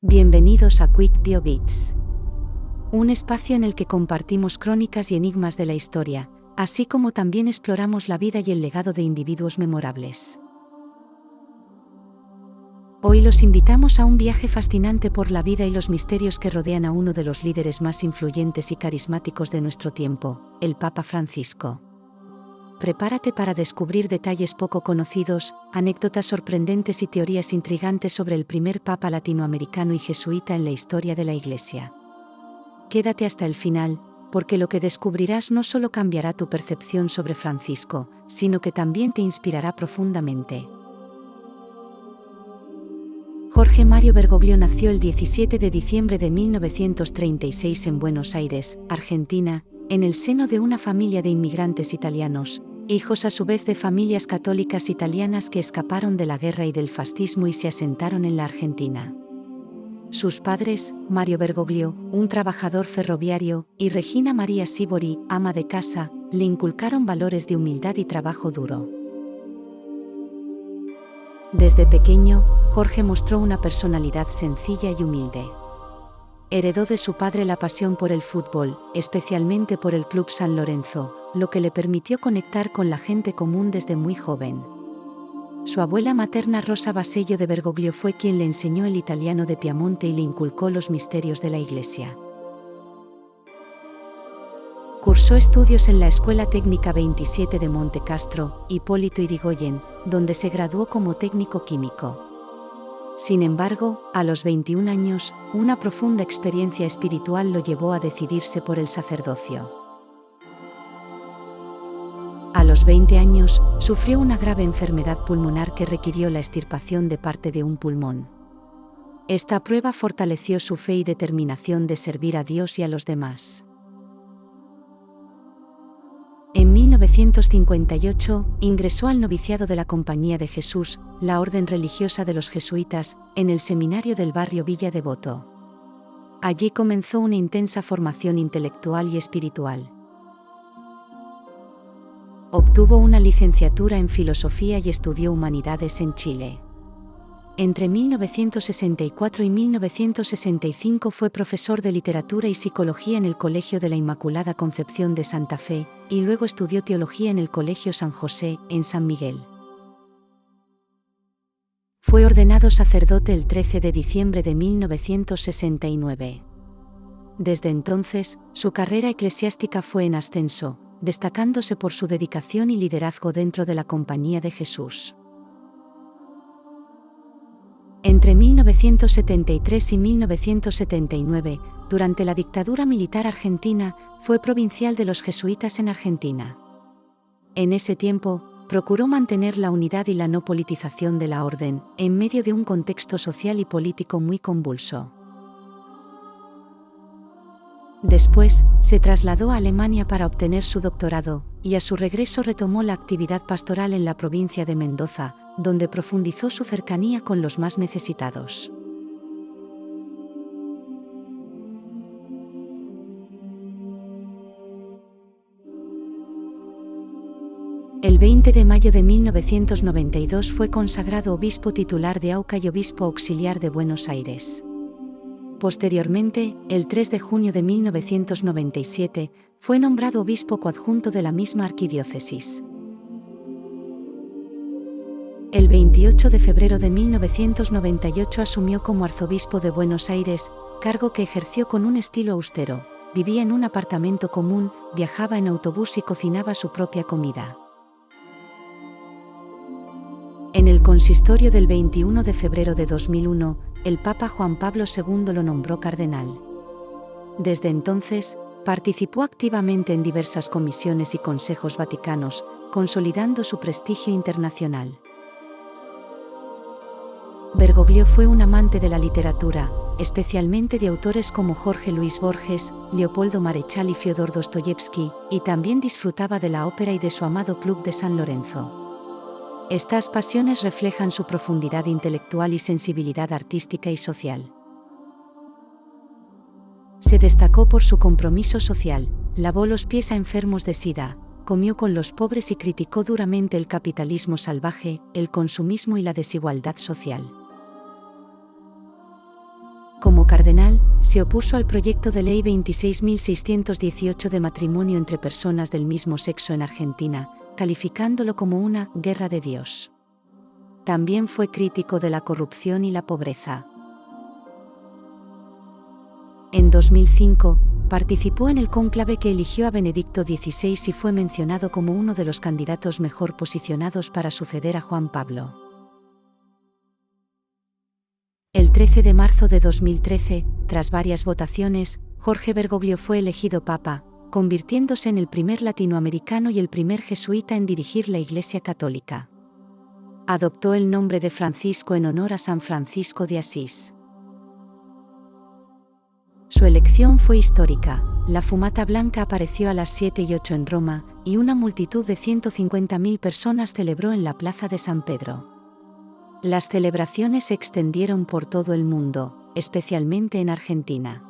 Bienvenidos a Quick Bio Bits, un espacio en el que compartimos crónicas y enigmas de la historia, así como también exploramos la vida y el legado de individuos memorables. Hoy los invitamos a un viaje fascinante por la vida y los misterios que rodean a uno de los líderes más influyentes y carismáticos de nuestro tiempo, el Papa Francisco. Prepárate para descubrir detalles poco conocidos, anécdotas sorprendentes y teorías intrigantes sobre el primer papa latinoamericano y jesuita en la historia de la Iglesia. Quédate hasta el final, porque lo que descubrirás no solo cambiará tu percepción sobre Francisco, sino que también te inspirará profundamente. Jorge Mario Bergoglio nació el 17 de diciembre de 1936 en Buenos Aires, Argentina, en el seno de una familia de inmigrantes italianos, hijos a su vez de familias católicas italianas que escaparon de la guerra y del fascismo y se asentaron en la Argentina. Sus padres, Mario Bergoglio, un trabajador ferroviario, y Regina María Sibori, ama de casa, le inculcaron valores de humildad y trabajo duro. Desde pequeño, Jorge mostró una personalidad sencilla y humilde. Heredó de su padre la pasión por el fútbol, especialmente por el Club San Lorenzo, lo que le permitió conectar con la gente común desde muy joven. Su abuela materna Rosa Basello de Bergoglio fue quien le enseñó el italiano de Piamonte y le inculcó los misterios de la Iglesia. Cursó estudios en la Escuela Técnica 27 de Montecastro, Hipólito Yrigoyen, donde se graduó como técnico químico. Sin embargo, a los 21 años, una profunda experiencia espiritual lo llevó a decidirse por el sacerdocio. A los 20 años, sufrió una grave enfermedad pulmonar que requirió la extirpación de parte de un pulmón. Esta prueba fortaleció su fe y determinación de servir a Dios y a los demás. En 1958, ingresó al noviciado de la Compañía de Jesús, la orden religiosa de los jesuitas, en el seminario del barrio Villa Devoto. Allí comenzó una intensa formación intelectual y espiritual. Obtuvo una licenciatura en Filosofía y estudió Humanidades en Chile. Entre 1964 y 1965 fue profesor de Literatura y Psicología en el Colegio de la Inmaculada Concepción de Santa Fe, y luego estudió Teología en el Colegio San José, en San Miguel. Fue ordenado sacerdote el 13 de diciembre de 1969. Desde entonces, su carrera eclesiástica fue en ascenso, destacándose por su dedicación y liderazgo dentro de la Compañía de Jesús. Entre 1973 y 1979, durante la dictadura militar argentina, fue provincial de los jesuitas en Argentina. En ese tiempo, procuró mantener la unidad y la no politización de la orden, en medio de un contexto social y político muy convulso. Después, se trasladó a Alemania para obtener su doctorado, y a su regreso retomó la actividad pastoral en la provincia de Mendoza, donde profundizó su cercanía con los más necesitados. El 20 de mayo de 1992 fue consagrado obispo titular de Auca y obispo auxiliar de Buenos Aires. Posteriormente, el 3 de junio de 1997, fue nombrado obispo coadjunto de la misma arquidiócesis. El 28 de febrero de 1998 asumió como arzobispo de Buenos Aires, cargo que ejerció con un estilo austero. Vivía en un apartamento común, viajaba en autobús y cocinaba su propia comida. En el consistorio del 21 de febrero de 2001, el Papa Juan Pablo II lo nombró cardenal. Desde entonces, participó activamente en diversas comisiones y consejos vaticanos, consolidando su prestigio internacional. Bergoglio fue un amante de la literatura, especialmente de autores como Jorge Luis Borges, Leopoldo Marechal y Fyodor Dostoyevsky, y también disfrutaba de la ópera y de su amado Club de San Lorenzo. Estas pasiones reflejan su profundidad intelectual y sensibilidad artística y social. Se destacó por su compromiso social, lavó los pies a enfermos de SIDA, comió con los pobres y criticó duramente el capitalismo salvaje, el consumismo y la desigualdad social. Como cardenal, se opuso al proyecto de ley 26.618 de matrimonio entre personas del mismo sexo en Argentina, calificándolo como una guerra de Dios. También fue crítico de la corrupción y la pobreza. En 2005, participó en el cónclave que eligió a Benedicto XVI y fue mencionado como uno de los candidatos mejor posicionados para suceder a Juan Pablo. El 13 de marzo de 2013, tras varias votaciones, Jorge Bergoglio fue elegido papa, convirtiéndose en el primer latinoamericano y el primer jesuita en dirigir la Iglesia Católica. Adoptó el nombre de Francisco en honor a San Francisco de Asís. Su elección fue histórica. La fumata blanca apareció a las 7:08 en Roma, y una multitud de 150.000 personas celebró en la Plaza de San Pedro. Las celebraciones se extendieron por todo el mundo, especialmente en Argentina.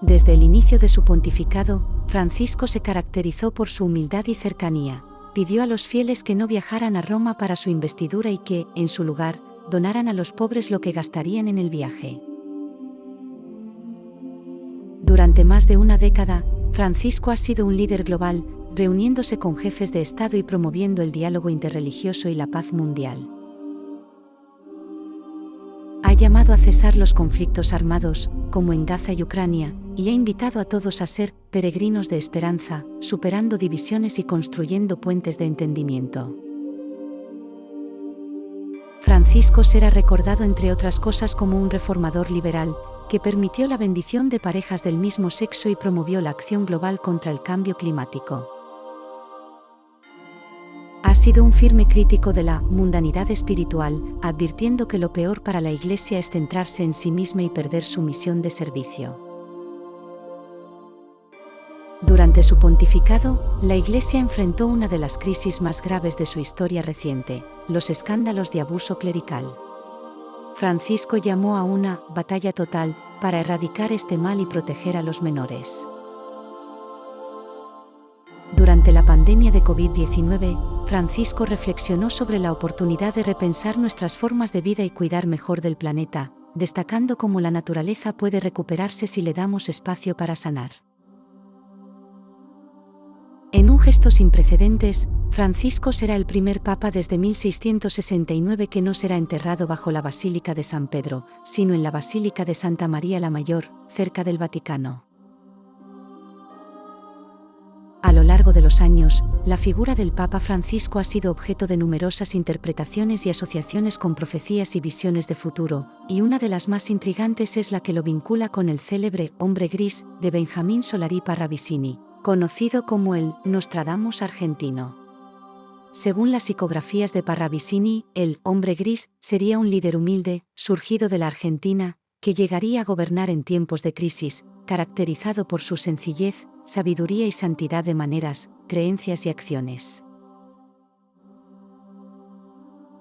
Desde el inicio de su pontificado, Francisco se caracterizó por su humildad y cercanía. Pidió a los fieles que no viajaran a Roma para su investidura y que, en su lugar, donaran a los pobres lo que gastarían en el viaje. Durante más de una década, Francisco ha sido un líder global, reuniéndose con jefes de Estado y promoviendo el diálogo interreligioso y la paz mundial. Ha llamado a cesar los conflictos armados, como en Gaza y Ucrania, y ha invitado a todos a ser peregrinos de esperanza, superando divisiones y construyendo puentes de entendimiento. Francisco será recordado entre otras cosas como un reformador liberal, que permitió la bendición de parejas del mismo sexo y promovió la acción global contra el cambio climático. Ha sido un firme crítico de la mundanidad espiritual, advirtiendo que lo peor para la Iglesia es centrarse en sí misma y perder su misión de servicio. Durante su pontificado, la Iglesia enfrentó una de las crisis más graves de su historia reciente, los escándalos de abuso clerical. Francisco llamó a una batalla total para erradicar este mal y proteger a los menores. Durante la pandemia de COVID-19, Francisco reflexionó sobre la oportunidad de repensar nuestras formas de vida y cuidar mejor del planeta, destacando cómo la naturaleza puede recuperarse si le damos espacio para sanar. En un gesto sin precedentes, Francisco será el primer papa desde 1669 que no será enterrado bajo la Basílica de San Pedro, sino en la Basílica de Santa María la Mayor, cerca del Vaticano. A lo largo de los años, la figura del Papa Francisco ha sido objeto de numerosas interpretaciones y asociaciones con profecías y visiones de futuro, y una de las más intrigantes es la que lo vincula con el célebre Hombre Gris de Benjamín Solari Parravicini, conocido como el Nostradamus argentino. Según las psicografías de Parravicini, el Hombre Gris sería un líder humilde, surgido de la Argentina, que llegaría a gobernar en tiempos de crisis, caracterizado por su sencillez, sabiduría y santidad de maneras, creencias y acciones.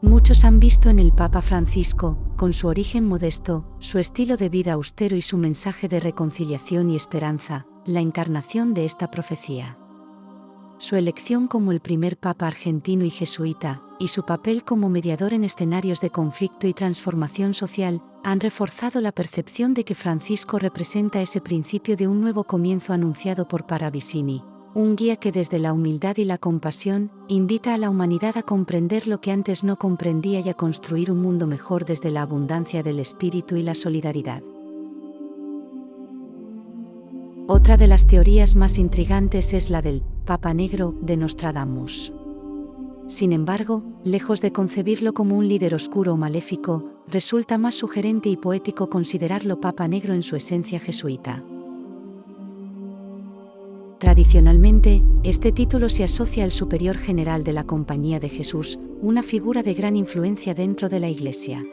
Muchos han visto en el Papa Francisco, con su origen modesto, su estilo de vida austero y su mensaje de reconciliación y esperanza, la encarnación de esta profecía. Su elección como el primer papa argentino y jesuita, y su papel como mediador en escenarios de conflicto y transformación social, han reforzado la percepción de que Francisco representa ese principio de un nuevo comienzo anunciado por Parravicini, un guía que desde la humildad y la compasión, invita a la humanidad a comprender lo que antes no comprendía y a construir un mundo mejor desde la abundancia del espíritu y la solidaridad. Otra de las teorías más intrigantes es la del Papa Negro de Nostradamus. Sin embargo, lejos de concebirlo como un líder oscuro o maléfico, resulta más sugerente y poético considerarlo Papa Negro en su esencia jesuita. Tradicionalmente, este título se asocia al superior general de la Compañía de Jesús, una figura de gran influencia dentro de la Iglesia.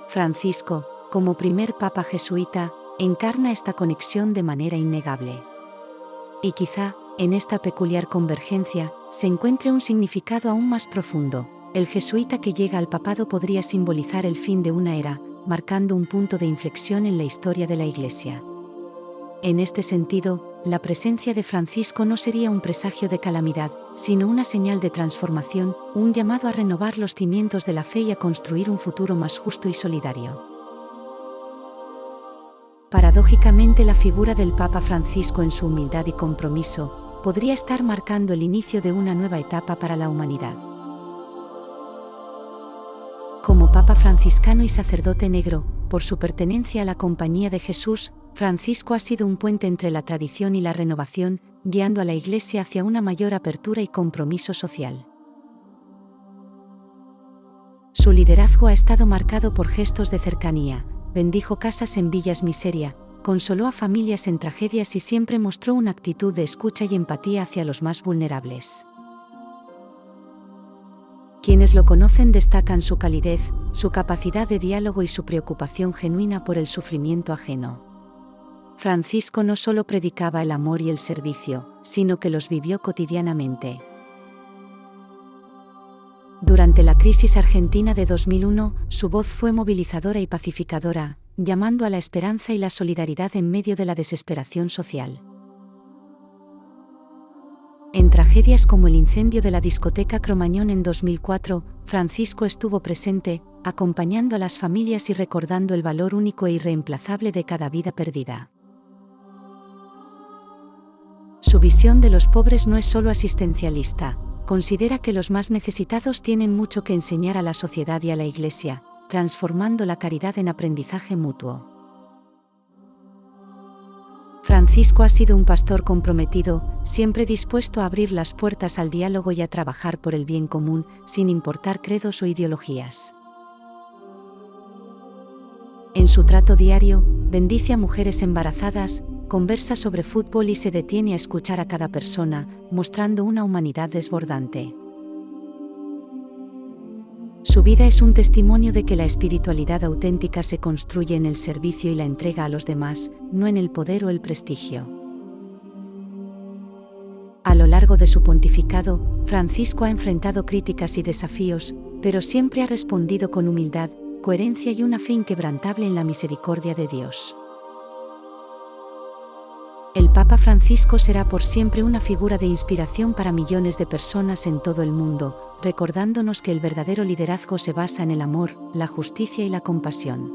Francisco, como primer papa jesuita, encarna esta conexión de manera innegable. Y quizá, en esta peculiar convergencia, se encuentre un significado aún más profundo. El jesuita que llega al papado podría simbolizar el fin de una era, marcando un punto de inflexión en la historia de la Iglesia. En este sentido, la presencia de Francisco no sería un presagio de calamidad, sino una señal de transformación, un llamado a renovar los cimientos de la fe y a construir un futuro más justo y solidario. Paradójicamente, la figura del Papa Francisco, en su humildad y compromiso, podría estar marcando el inicio de una nueva etapa para la humanidad. Como Papa franciscano y sacerdote negro, por su pertenencia a la Compañía de Jesús, Francisco ha sido un puente entre la tradición y la renovación, guiando a la Iglesia hacia una mayor apertura y compromiso social. Su liderazgo ha estado marcado por gestos de cercanía, bendijo casas en villas miseria, consoló a familias en tragedias y siempre mostró una actitud de escucha y empatía hacia los más vulnerables. Quienes lo conocen destacan su calidez, su capacidad de diálogo y su preocupación genuina por el sufrimiento ajeno. Francisco no solo predicaba el amor y el servicio, sino que los vivió cotidianamente. Durante la crisis argentina de 2001, su voz fue movilizadora y pacificadora, llamando a la esperanza y la solidaridad en medio de la desesperación social. En tragedias como el incendio de la discoteca Cromañón en 2004, Francisco estuvo presente, acompañando a las familias y recordando el valor único e irreemplazable de cada vida perdida. Su visión de los pobres no es solo asistencialista, considera que los más necesitados tienen mucho que enseñar a la sociedad y a la Iglesia, transformando la caridad en aprendizaje mutuo. Francisco ha sido un pastor comprometido, siempre dispuesto a abrir las puertas al diálogo y a trabajar por el bien común, sin importar credos o ideologías. En su trato diario, bendice a mujeres embarazadas, conversa sobre fútbol y se detiene a escuchar a cada persona, mostrando una humanidad desbordante. Su vida es un testimonio de que la espiritualidad auténtica se construye en el servicio y la entrega a los demás, no en el poder o el prestigio. A lo largo de su pontificado, Francisco ha enfrentado críticas y desafíos, pero siempre ha respondido con humildad, coherencia y una fe inquebrantable en la misericordia de Dios. El Papa Francisco será por siempre una figura de inspiración para millones de personas en todo el mundo, recordándonos que el verdadero liderazgo se basa en el amor, la justicia y la compasión.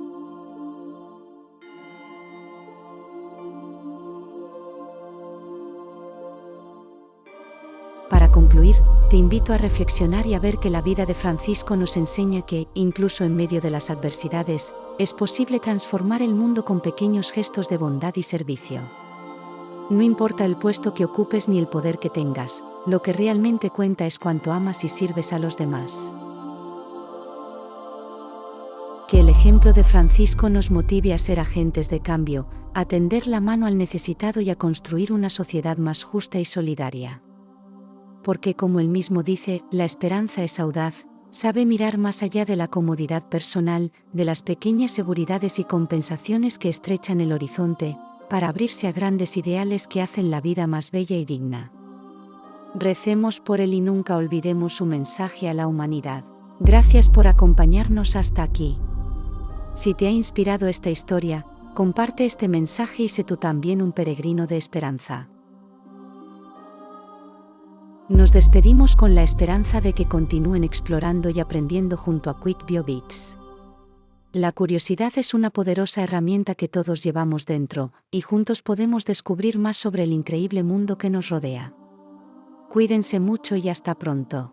Para concluir, te invito a reflexionar y a ver que la vida de Francisco nos enseña que, incluso en medio de las adversidades, es posible transformar el mundo con pequeños gestos de bondad y servicio. No importa el puesto que ocupes ni el poder que tengas, lo que realmente cuenta es cuánto amas y sirves a los demás. Que el ejemplo de Francisco nos motive a ser agentes de cambio, a tender la mano al necesitado y a construir una sociedad más justa y solidaria. Porque, como él mismo dice, la esperanza es audaz, sabe mirar más allá de la comodidad personal, de las pequeñas seguridades y compensaciones que estrechan el horizonte, para abrirse a grandes ideales que hacen la vida más bella y digna. Recemos por él y nunca olvidemos su mensaje a la humanidad. Gracias por acompañarnos hasta aquí. Si te ha inspirado esta historia, comparte este mensaje y sé tú también un peregrino de esperanza. Nos despedimos con la esperanza de que continúen explorando y aprendiendo junto a Quick BioBits. La curiosidad es una poderosa herramienta que todos llevamos dentro, y juntos podemos descubrir más sobre el increíble mundo que nos rodea. Cuídense mucho y hasta pronto.